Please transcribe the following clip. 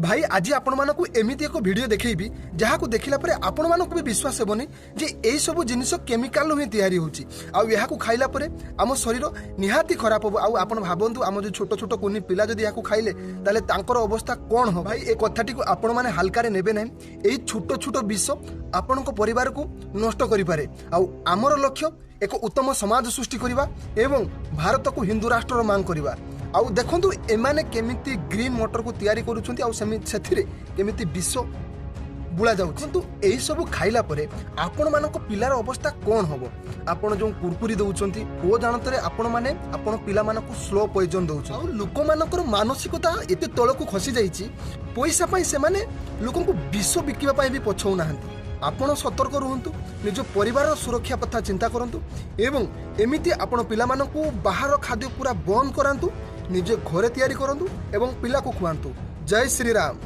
भाई आज आपण मानकु एमिति एक वीडियो देखैबी जहाँ को देखिला परे आपण मानकु भी विश्वास हेबनी जे एई सब जिनिस केमिकल ही तैयारी होची आ यहाँ को खाइला परे आम शरीर निहाती खराब हो। आ आपण भाबंतु आम जो छोट छोट कुनी पिला जदि यहाँ खाइले ताले तांकर अवस्था कौन हो। भाई ए कथाटी को आपण माने हल्का नेबे नै। एई छोट छोट विष आपण परिवार को नष्ट करि पारे। आ आमर लक्ष्य एक उत्तम समाज सृष्टि करबा एवं भारत को हिंदू राष्ट्र मांग करबा। आउ देखंतु एमाने केमिति ग्रीन मटर को तैयारी करूछंती आउ सेथिरे केमिति विष बुला जाउ। किंतु एई सब खाइला परे आपण मानको पिलार अवस्था कोन होबो। आपण जो कुरकुरी दउछंती ओ जानतरे आपण माने आपण पिला मानको स्लो पॉइजन दउछ। आउ लोक मानकर मानसिकता एते तळकु खसी जाईची पैसा पई से माने लोकन को विष बिकिबा पई भी पछौ नाहंती। आपण सतर्क रुहंतु, निज परिवार सुरक्षा कथा चिंता करंतु एवं एमिति आपण पिला मानको बाहर खाद्य पूरा बंद करांतु, निजे घरे तैयारी करंतु एवं पिला को खुआंतु। जय श्री राम।